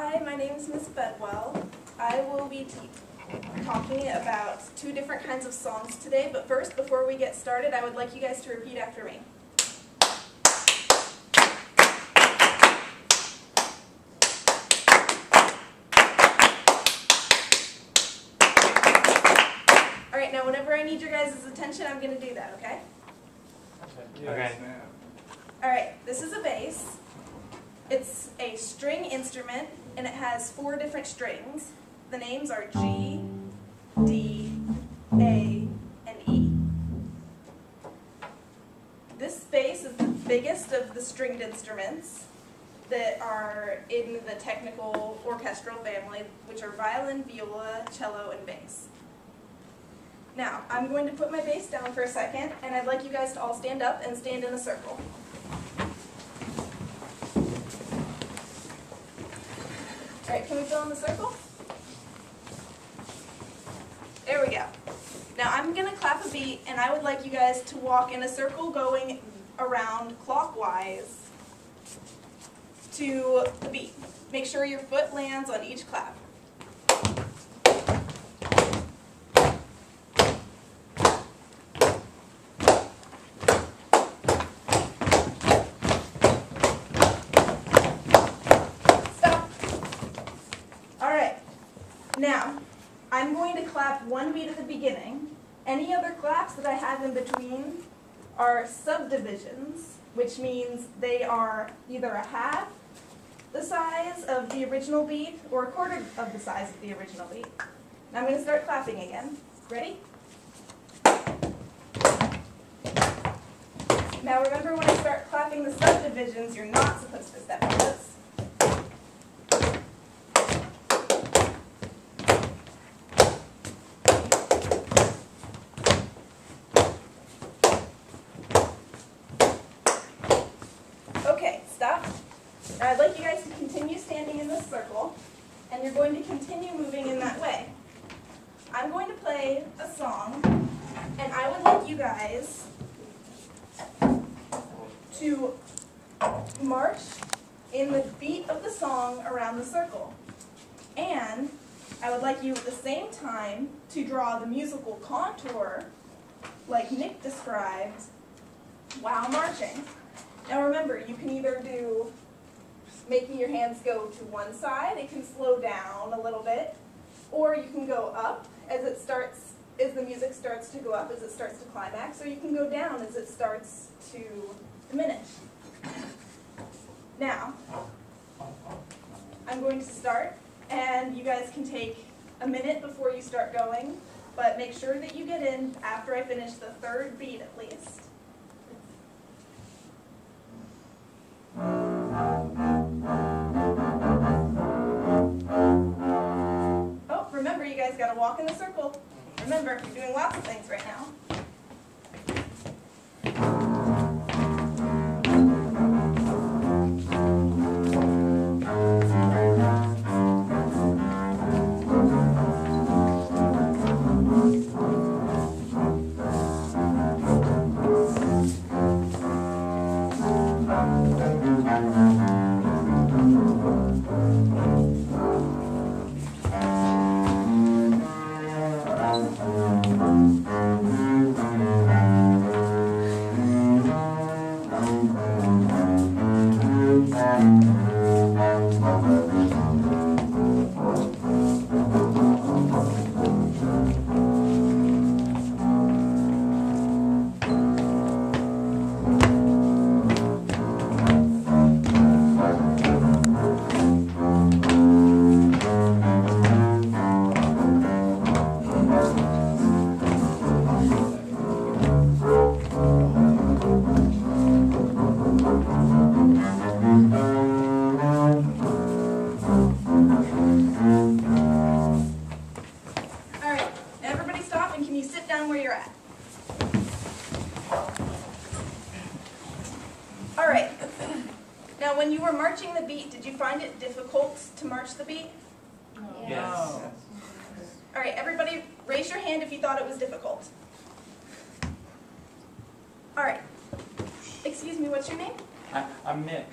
Hi, my name is Miss Bedwell. I will be talking about two different kinds of songs today, but first, before we get started, I would like you guys to repeat after me. Alright, now whenever I need your guys' attention, I'm going to do that, okay? Okay. Alright, this is a bass. It's a string instrument, and it has 4 different strings. The names are G, D, A, and E. This bass is the biggest of the stringed instruments that are in the technical orchestral family, which are violin, viola, cello, and bass. Now, I'm going to put my bass down for a second, and I'd like you guys to all stand up and stand in a circle. Alright, can we fill in the circle? There we go. Now I'm going to clap a beat, and I would like you guys to walk in a circle going around clockwise to the beat. Make sure your foot lands on each clap. Now, I'm going to clap one beat at the beginning. Any other claps that I have in between are subdivisions, which means they are either a half the size of the original beat or a quarter of the size of the original beat. Now I'm going to start clapping again. Ready? Now remember, when I start clapping the subdivisions, you're not supposed to step on this. Okay, stop. Now I'd like you guys to continue standing in this circle, and you're going to continue moving in that way. I'm going to play a song, and I would like you guys to march in the beat of the song around the circle. And I would like you at the same time to draw the musical contour, like Nick described, while marching. Now remember, you can either do making your hands go to one side, it can slow down a little bit, or you can go up as the music starts to go up, as it starts to climax, or you can go down as it starts to diminish. Now, I'm going to start, and you guys can take a minute before you start going, but make sure that you get in after I finish the 3rd beat at least. Oh, remember, you guys got to walk in the circle. Remember, you're doing lots of things right now. Alright, now when you were marching the beat, did you find it difficult to march the beat? Yes. Alright, everybody raise your hand if you thought it was difficult. Alright, excuse me, what's your name? I'm Nick.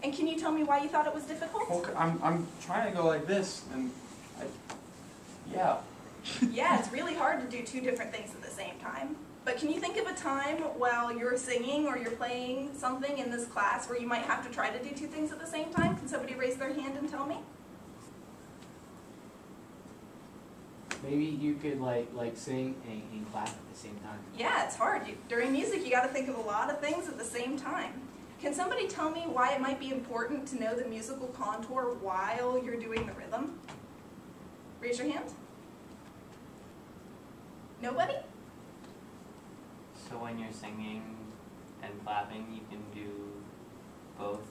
And can you tell me why you thought it was difficult? Well, I'm trying to go like this, and yeah. Yeah, it's really hard to do two different things at the same time. But can you think of a time while you're singing or you're playing something in this class where you might have to try to do two things at the same time? Can somebody raise their hand and tell me? Maybe you could like sing and clap at the same time. Yeah, it's hard. During music, you got to think of a lot of things at the same time. Can somebody tell me why it might be important to know the musical contour while you're doing the rhythm? Raise your hand. Nobody? So when you're singing and clapping, you can do both?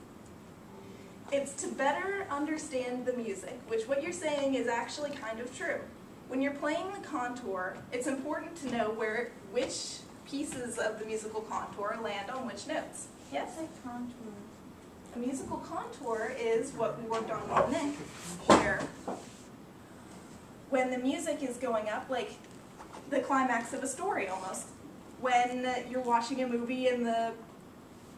It's to better understand the music, which what you're saying is actually kind of true. When you're playing the contour, it's important to know which pieces of the musical contour land on which notes. Yes? Like contour. A musical contour is what we worked on with Nick, where when the music is going up, like the climax of a story almost, when you're watching a movie and the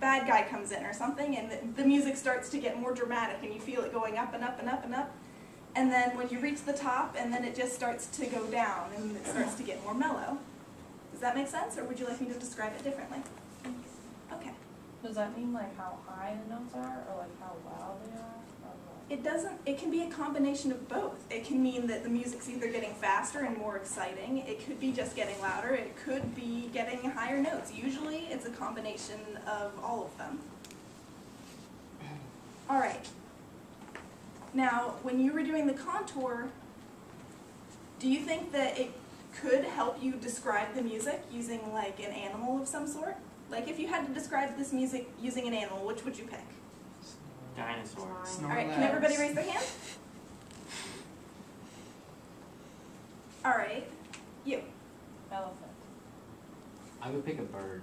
bad guy comes in or something and the music starts to get more dramatic and you feel it going up and up and up and up, and then when you reach the top and then it just starts to go down and it starts to get more mellow. Does that make sense, or would you like me to describe it differently? Okay. Does that mean like how high the notes are, or like how loud they are? Or what? It doesn't, it can be a combination of both. It can mean that the music's either getting faster and more exciting, it could be just getting louder, it could be getting higher notes. Usually it's a combination of all of them. All right. Now, when you were doing the contour, do you think that it could help you describe the music using like an animal of some sort? Like if you had to describe this music using an animal, which would you pick? Dinosaur. All right, can everybody raise their hand? All right, you. Elephant. I would pick a bird.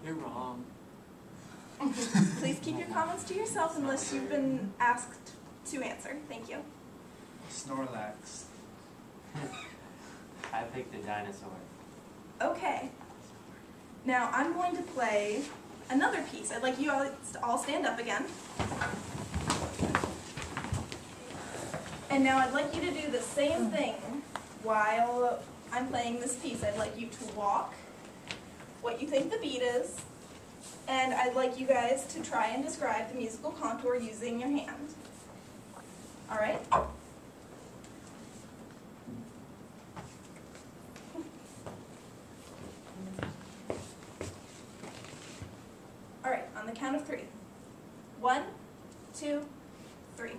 You're wrong. Please keep your comments to yourself unless you've been asked to answer. Thank you. Snorlax. I picked the dinosaur. Okay. Now I'm going to play another piece. I'd like you all stand up again. And now I'd like you to do the same thing while I'm playing this piece. I'd like you to walk what you think the beat is, and I'd like you guys to try and describe the musical contour using your hand. All right? All right, on the count of 3. 1, 2, 3.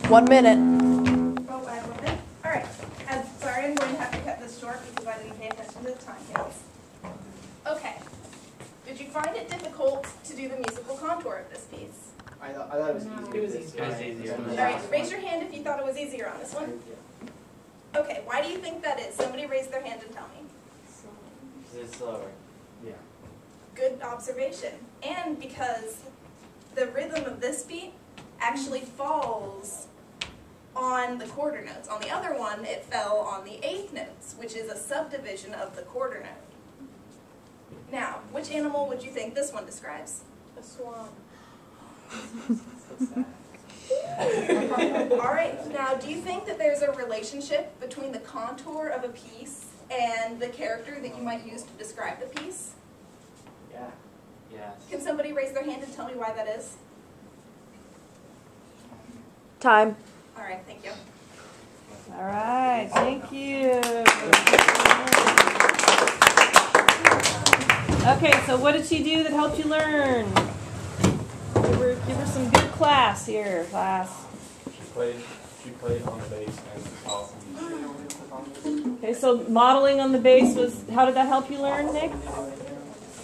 One minute. Oh, I have 1 minute? All right. Sorry, I'm going to have to cut this short because I didn't pay attention to the time, kids. Okay. Did you find it difficult to do the musical contour of this piece? I thought it was easier. It was this easier. time. It was easier. All right, raise your hand if you thought it was easier on this one. Okay, why do you think that is? Somebody raise their hand and tell me. Because it's slower. Yeah. Good observation. And because the rhythm of this beat actually falls on the quarter notes. On the other one, it fell on the eighth notes, which is a subdivision of the quarter note. Now, which animal would you think this one describes? A swan. All right, now do you think that there's a relationship between the contour of a piece and the character that you might use to describe the piece? Yeah. Yes. Can somebody raise their hand and tell me why that is? Time. All right, thank you. All right, thank you. Okay, so what did she do that helped you learn? Give her some good class here, class. She played on the bass and awesome. Okay, so modeling on the bass was, how did that help you learn, Nick?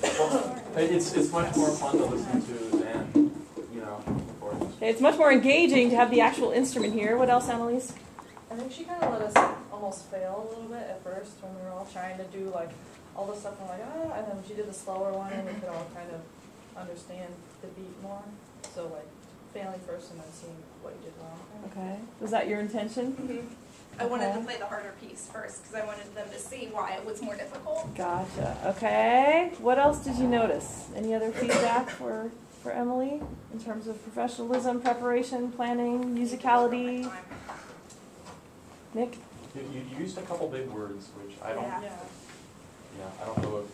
Well, it's much more fun to listen to than, recordings. Okay, it's much more engaging to have the actual instrument here. What else, Annalise? I think she kind of let us almost fail a little bit at first when we were all trying to do like all the stuff and like and then she did the slower one and we could all kind of understand the beat more. So like failing first and then seeing what you did wrong. Okay, was that your intention? Mm-hmm. I wanted to play the harder piece first because I wanted them to see why it was more difficult. Gotcha. Okay. What else did you notice? Any other feedback for Emily in terms of professionalism, preparation, planning, musicality? Nick? You used a couple big words, which I don't. Yeah. Yeah, I don't know if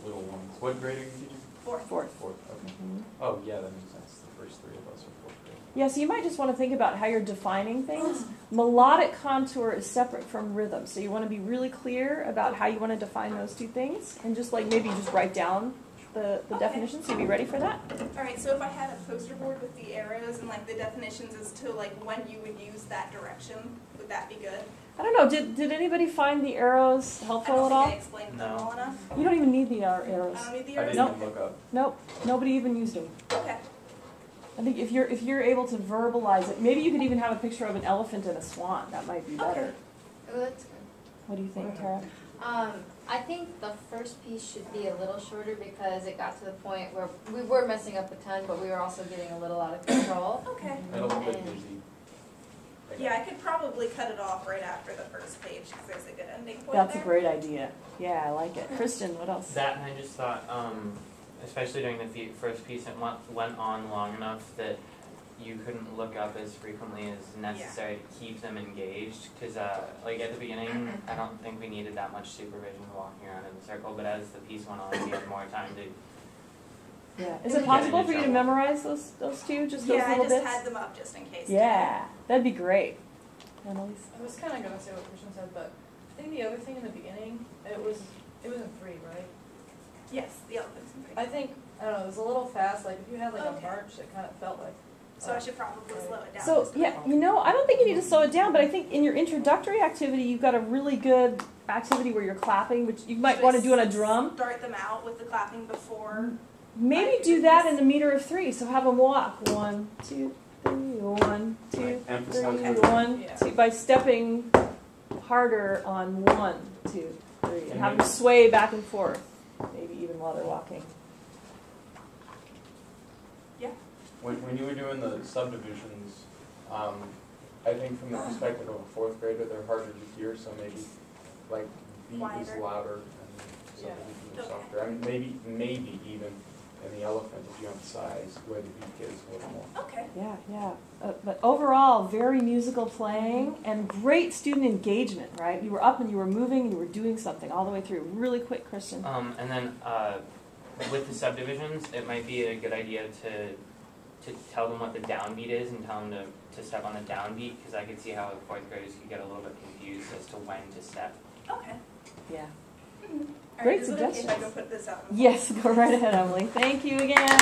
the little ones. What grade are you teaching? Fourth. Fourth. Okay. Oh yeah, that makes sense. The first three of us are fourth grade. Yeah, so you might just want to think about how you're defining things. Melodic contour is separate from rhythm, so you want to be really clear about how you want to define those two things, and just like maybe just write down the definitions. So you be ready for that? All right, so if I had a poster board with the arrows and like the definitions as to like when you would use that direction, would that be good? I don't know. Did anybody find the arrows helpful I at don't all? think I explained them well enough. You don't even need the arrows. I don't need the I arrows. didn't Nope. even look up. Nope. Nobody even used them. Okay. I think if you're able to verbalize it, maybe you could even have a picture of an elephant and a swan. That might be better. Oh, that's good. What do you think, Tara? I think the first piece should be a little shorter because it got to the point where we were messing up a ton, but we were also getting a little out of control. Okay. And a little bit And- busy. Yeah, I could probably cut it off right after the first page because there's a good ending point That's there. a great idea. Yeah, I like it. Kristen, what else? That, and I just thought, especially during the first piece, it went on long enough that you couldn't look up as frequently as necessary to keep them engaged. Because, like at the beginning, I don't think we needed that much supervision walking around in the circle. But as the piece went on, we had more time to. Yeah. Is it possible for you to memorize those two, just those Yeah, I little just bits? had them up just in case. Yeah, that'd be great. Annalise? I was kind of going to say what Christian said, but I think the other thing in the beginning, it was in 3, right? Yes, the elephants and I think, I don't know, it was a little fast, like if you had like Okay. a march, it kind of felt like. So I should probably slow it down. So, just a yeah, little. you know, I don't think you need to slow it down, but I think in your introductory activity, you've got a really good activity where you're clapping, which you might Should want I to do on a drum. Start them out with the clapping before. Maybe do that in a meter of 3. So have them walk 1, 2, 3, 1, 2, 3, Emphasize Okay. 1, Yeah. 2, by stepping harder on 1, 2, 3, and have them sway back and forth, maybe even while they're walking. Yeah. When you were doing the subdivisions, I think from the perspective of a fourth grader, they're harder to hear, so maybe like beat is Wider. louder and subdivisions are Okay. softer. I mean, maybe even in the elephant, if you emphasize where the beat is a little more. Okay. Yeah. But overall, very musical playing and great student engagement, right? You were up and you were moving and you were doing something all the way through. Really quick, Christian. And then with the subdivisions, it might be a good idea to tell them what the downbeat is and tell them to step on the downbeat, because I could see how fourth graders could get a little bit confused as to when to step. Okay. Yeah. All right, Great is it okay if I suggestions. go put this out? Yes, go right ahead, Emily. Thank you again.